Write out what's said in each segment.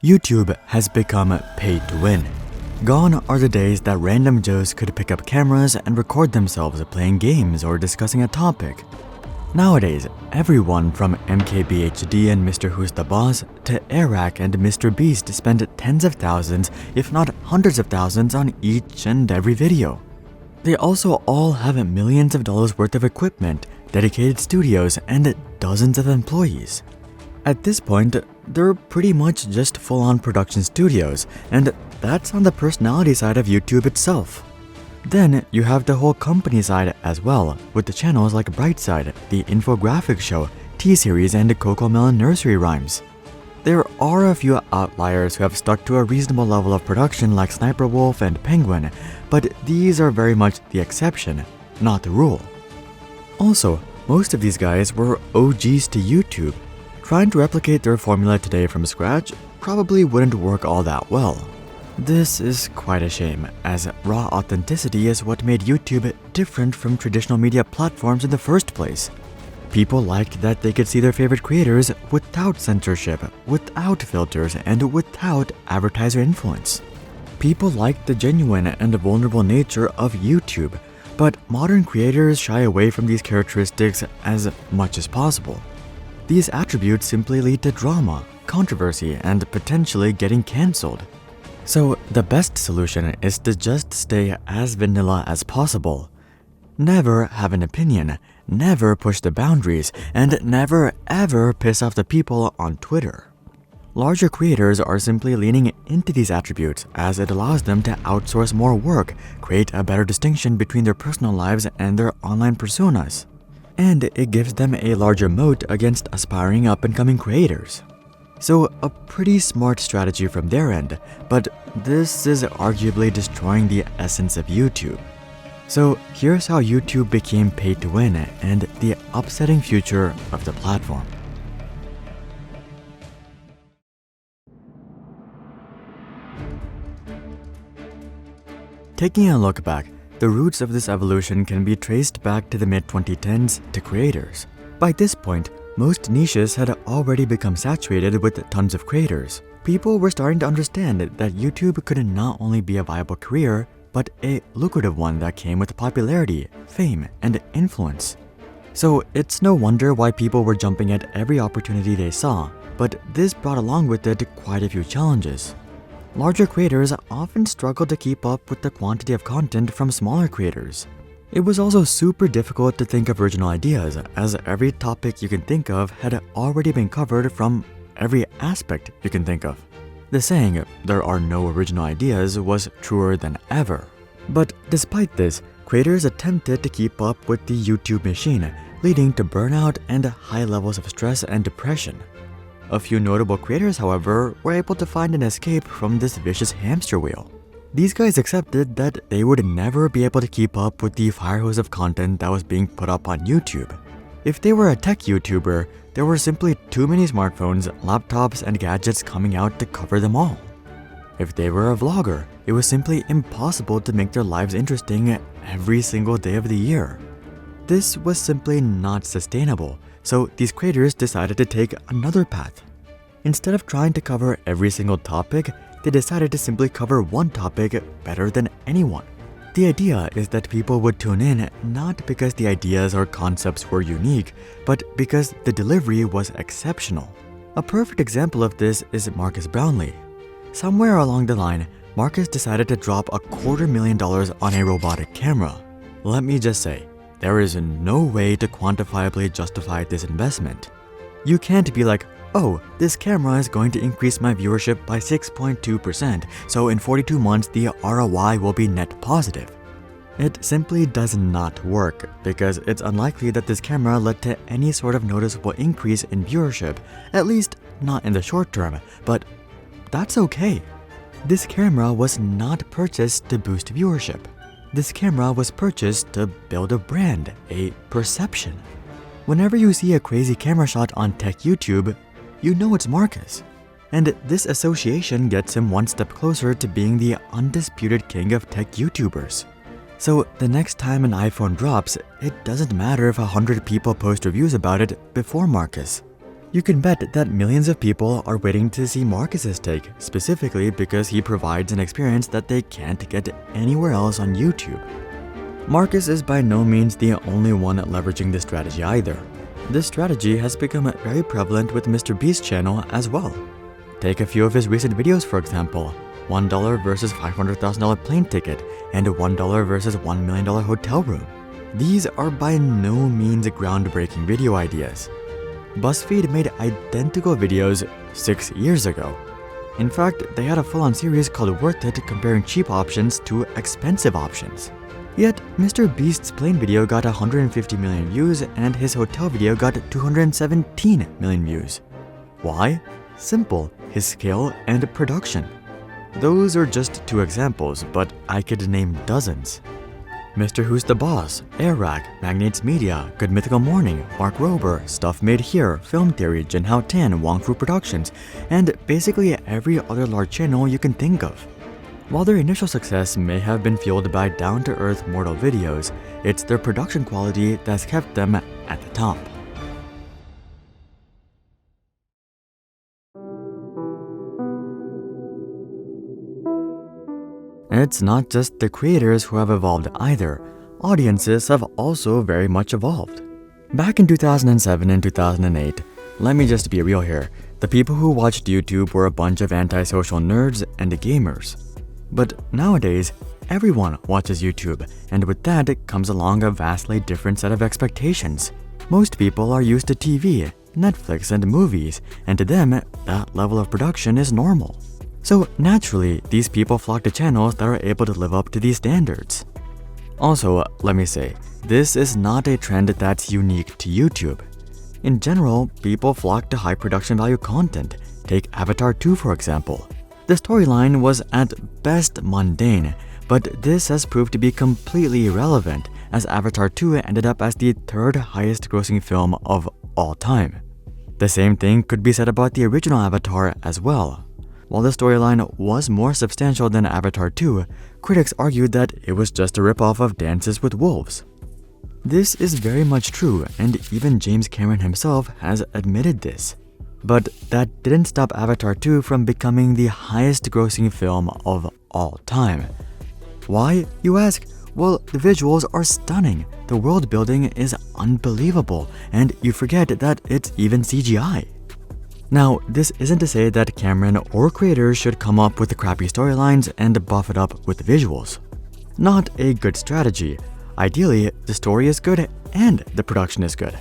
YouTube has become pay to win. Gone are the days that random Joes could pick up cameras and record themselves playing games or discussing a topic. Nowadays, everyone from MKBHD and Mr. Who's the Boss to Eric and MrBeast spend tens of thousands, if not hundreds of thousands, on each and every video. They also all have millions of dollars worth of equipment, dedicated studios, and dozens of employees. At this point, they're pretty much just full-on production studios, and that's on the personality side of YouTube itself. Then you have the whole company side as well, with the channels like Brightside, the Infographic Show, T-Series, and CoComelon Nursery Rhymes. There are a few outliers who have stuck to a reasonable level of production like Sniper Wolf and Penguin, but these are very much the exception, not the rule. Also, most of these guys were OGs to YouTube. Trying to replicate their formula today from scratch probably wouldn't work all that well. This is quite a shame, as raw authenticity is what made YouTube different from traditional media platforms in the first place. People liked that they could see their favorite creators without censorship, without filters, and without advertiser influence. People liked the genuine and vulnerable nature of YouTube, but modern creators shy away from these characteristics as much as possible. These attributes simply lead to drama, controversy, and potentially getting cancelled. So the best solution is to just stay as vanilla as possible. Never have an opinion, never push the boundaries, and never ever piss off the people on Twitter. Larger creators are simply leaning into these attributes as it allows them to outsource more work, create a better distinction between their personal lives and their online personas. And it gives them a larger moat against aspiring up-and-coming creators. So a pretty smart strategy from their end, but this is arguably destroying the essence of YouTube. So here's how YouTube became pay to win and the upsetting future of the platform. Taking a look back, the roots of this evolution can be traced back to the mid-2010s to creators. By this point, most niches had already become saturated with tons of creators. People were starting to understand that YouTube could not only be a viable career, but a lucrative one that came with popularity, fame, and influence. So it's no wonder why people were jumping at every opportunity they saw, but this brought along with it quite a few challenges. Larger creators often struggled to keep up with the quantity of content from smaller creators. It was also super difficult to think of original ideas, as every topic you can think of had already been covered from every aspect you can think of. The saying, "there are no original ideas," was truer than ever. But despite this, creators attempted to keep up with the YouTube machine, leading to burnout and high levels of stress and depression. A few notable creators, however, were able to find an escape from this vicious hamster wheel. These guys accepted that they would never be able to keep up with the fire hose of content that was being put up on YouTube. If they were a tech YouTuber, there were simply too many smartphones, laptops, and gadgets coming out to cover them all. If they were a vlogger, it was simply impossible to make their lives interesting every single day of the year. This was simply not sustainable, so these creators decided to take another path. Instead of trying to cover every single topic, they decided to simply cover one topic better than anyone. The idea is that people would tune in not because the ideas or concepts were unique, but because the delivery was exceptional. A perfect example of this is Marques Brownlee. Somewhere along the line, Marques decided to drop $250,000 on a robotic camera. Let me just say, there is no way to quantifiably justify this investment. You can't be like, "Oh, this camera is going to increase my viewership by 6.2%, so in 42 months the ROI will be net positive." It simply does not work, because it's unlikely that this camera led to any sort of noticeable increase in viewership, at least not in the short term, but that's okay. This camera was not purchased to boost viewership. This camera was purchased to build a brand, a perception. Whenever you see a crazy camera shot on tech YouTube, you know it's Marques. And this association gets him one step closer to being the undisputed king of tech YouTubers. So the next time an iPhone drops, it doesn't matter if 100 people post reviews about it before Marques. You can bet that millions of people are waiting to see Marques' take, specifically because he provides an experience that they can't get anywhere else on YouTube. Marques is by no means the only one leveraging this strategy either. This strategy has become very prevalent with MrBeast's channel as well. Take a few of his recent videos for example, $1 versus $500,000 plane ticket and $1 versus $1 million hotel room. These are by no means groundbreaking video ideas. BuzzFeed made identical videos 6 years ago. In fact, they had a full-on series called Worth It comparing cheap options to expensive options. Yet, MrBeast's plane video got 150 million views and his hotel video got 217 million views. Why? Simple, his scale and production. Those are just 2 examples, but I could name dozens. Mr. Who's the Boss, Airrack, Magnates Media, Good Mythical Morning, Mark Rober, Stuff Made Here, Film Theory, Jinhao Tan, Wong Fu Productions, and basically every other large channel you can think of. While their initial success may have been fueled by down-to-earth mortal videos, it's their production quality that's kept them at the top. It's not just the creators who have evolved either. Audiences have also very much evolved. Back in 2007 and 2008, let me just be real here, the people who watched YouTube were a bunch of antisocial nerds and gamers. But nowadays, everyone watches YouTube, and with that comes along a vastly different set of expectations. Most people are used to TV, Netflix, and movies, and to them, that level of production is normal. So naturally, these people flock to channels that are able to live up to these standards. Also, let me say, this is not a trend that's unique to YouTube. In general, people flock to high production value content. Take Avatar 2 for example. The storyline was at best mundane, but this has proved to be completely irrelevant as Avatar 2 ended up as the 3rd highest grossing film of all time. The same thing could be said about the original Avatar as well. While the storyline was more substantial than Avatar 2, critics argued that it was just a ripoff of Dances with Wolves. This is very much true, and even James Cameron himself has admitted this. But that didn't stop Avatar 2 from becoming the highest grossing film of all time. Why, you ask? Well, the visuals are stunning, the world building is unbelievable, and you forget that it's even CGI. Now, this isn't to say that Cameron or creators should come up with the crappy storylines and buff it up with visuals. Not a good strategy. Ideally, the story is good and the production is good.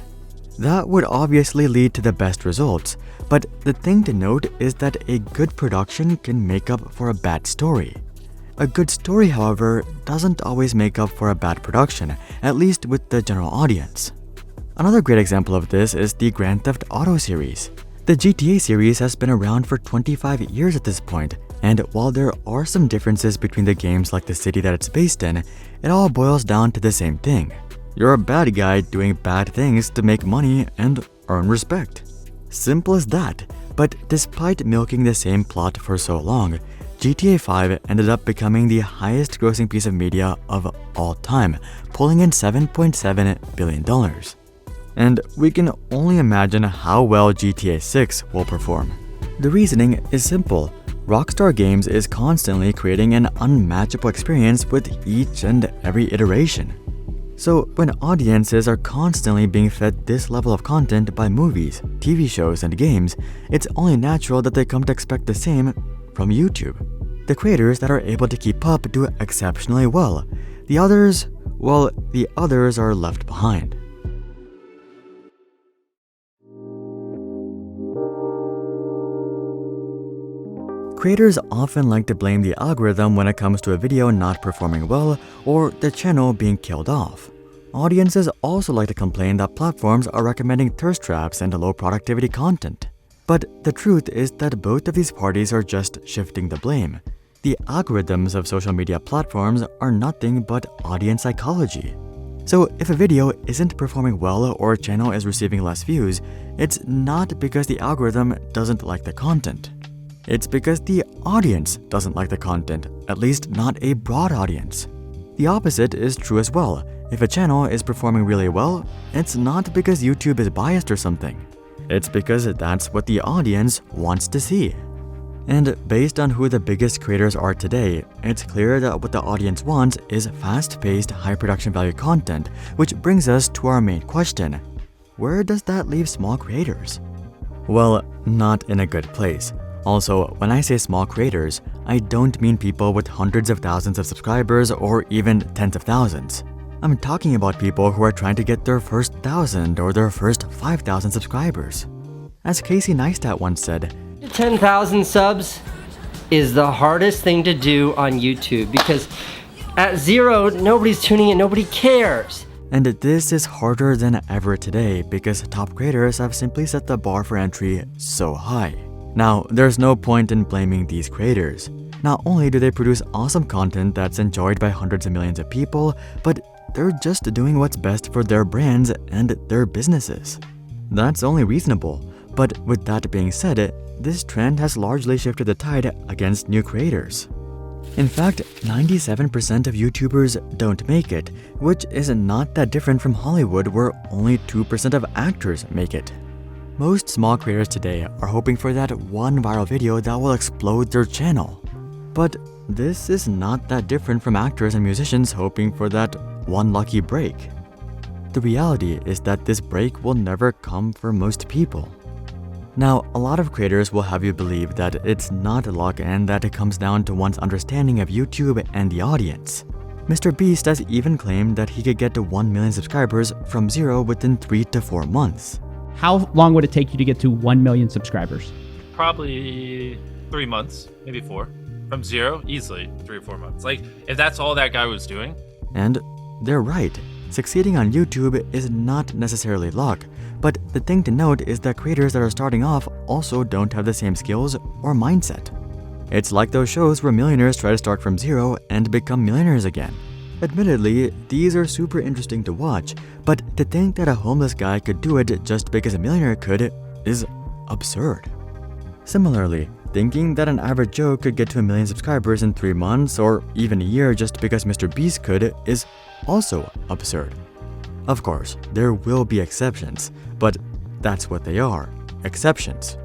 That would obviously lead to the best results, but the thing to note is that a good production can make up for a bad story. A good story, however, doesn't always make up for a bad production, at least with the general audience. Another great example of this is the Grand Theft Auto series. The GTA series has been around for 25 years at this point, and while there are some differences between the games like the city that it's based in, it all boils down to the same thing. You're a bad guy doing bad things to make money and earn respect. Simple as that, but despite milking the same plot for so long, GTA 5 ended up becoming the highest grossing piece of media of all time, pulling in $7.7 billion. And we can only imagine how well GTA 6 will perform. The reasoning is simple. Rockstar Games is constantly creating an unmatchable experience with each and every iteration. So when audiences are constantly being fed this level of content by movies, TV shows, and games, it's only natural that they come to expect the same from YouTube. The creators that are able to keep up do exceptionally well. The others, well, the others are left behind. Creators often like to blame the algorithm when it comes to a video not performing well or the channel being killed off. Audiences also like to complain that platforms are recommending thirst traps and low productivity content. But the truth is that both of these parties are just shifting the blame. The algorithms of social media platforms are nothing but audience psychology. So if a video isn't performing well or a channel is receiving less views, it's not because the algorithm doesn't like the content. It's because the audience doesn't like the content, at least not a broad audience. The opposite is true as well. If a channel is performing really well, it's not because YouTube is biased or something. it's because that's what the audience wants to see. And based on who the biggest creators are today, it's clear that what the audience wants is fast-paced, high production value content, which brings us to our main question. Where does that leave small creators? Well, not in a good place. Also, when I say small creators, I don't mean people with hundreds of thousands of subscribers or even tens of thousands. I'm talking about people who are trying to get their first 1,000 or their first 5,000 subscribers. As Casey Neistat once said, 10,000 subs is the hardest thing to do on YouTube because at 0, nobody's tuning in, nobody cares. And this is harder than ever today because top creators have simply set the bar for entry so high. Now, there's no point in blaming these creators. Not only do they produce awesome content that's enjoyed by hundreds of millions of people, but they're just doing what's best for their brands and their businesses. That's only reasonable, but with that being said, this trend has largely shifted the tide against new creators. In fact, 97% of YouTubers don't make it, which is not that different from Hollywood where only 2% of actors make it. Most small creators today are hoping for that one viral video that will explode their channel. But this is not that different from actors and musicians hoping for that one lucky break. The reality is that this break will never come for most people. Now, a lot of creators will have you believe that it's not luck and that it comes down to one's understanding of YouTube and the audience. MrBeast has even claimed that he could get to 1 million subscribers from 0 within 3 to 4 months. How long would it take you to get to 1 million subscribers? Probably 3 months, maybe 4. From 0, easily 3 or 4 months. Like, if that's all that guy was doing. And they're right. Succeeding on YouTube is not necessarily luck, but the thing to note is that creators that are starting off also don't have the same skills or mindset. It's like those shows where millionaires try to start from 0 and become millionaires again. Admittedly, these are super interesting to watch, but to think that a homeless guy could do it just because a millionaire could is absurd. Similarly, thinking that an average Joe could get to 1 million subscribers in 3 months or even a year just because MrBeast could is also absurd. Of course, there will be exceptions, but that's what they are, exceptions.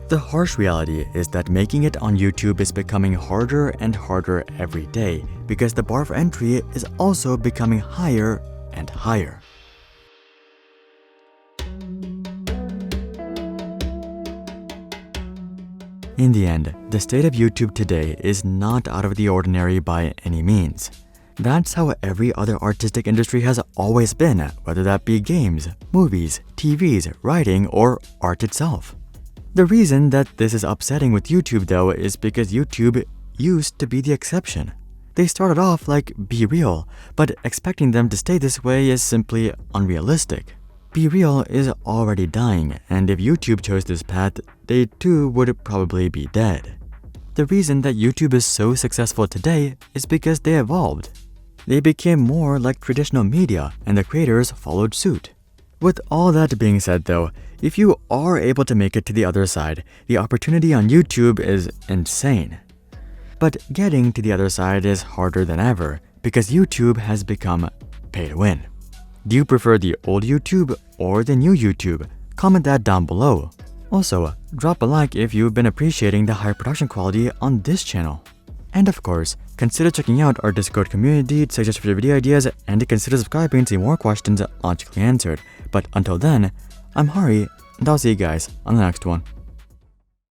The harsh reality is that making it on YouTube is becoming harder and harder every day because the bar for entry is also becoming higher and higher. In the end, the state of YouTube today is not out of the ordinary by any means. That's how every other artistic industry has always been, whether that be games, movies, TVs, writing, or art itself. The reason that this is upsetting with YouTube though is because YouTube used to be the exception. They started off like Be Real, but expecting them to stay this way is simply unrealistic. Be Real is already dying, and if YouTube chose this path, they too would probably be dead. The reason that YouTube is so successful today is because they evolved. They became more like traditional media, and the creators followed suit. With all that being said though, if you are able to make it to the other side, the opportunity on YouTube is insane. But getting to the other side is harder than ever because YouTube has become pay to win. Do you prefer the old YouTube or the new YouTube? Comment that down below. Also, drop a like if you've been appreciating the high production quality on this channel. And of course, consider checking out our Discord community to suggest future video ideas and to consider subscribing to see more questions logically answered. But until then, I'm Hari, and I'll see you guys on the next one.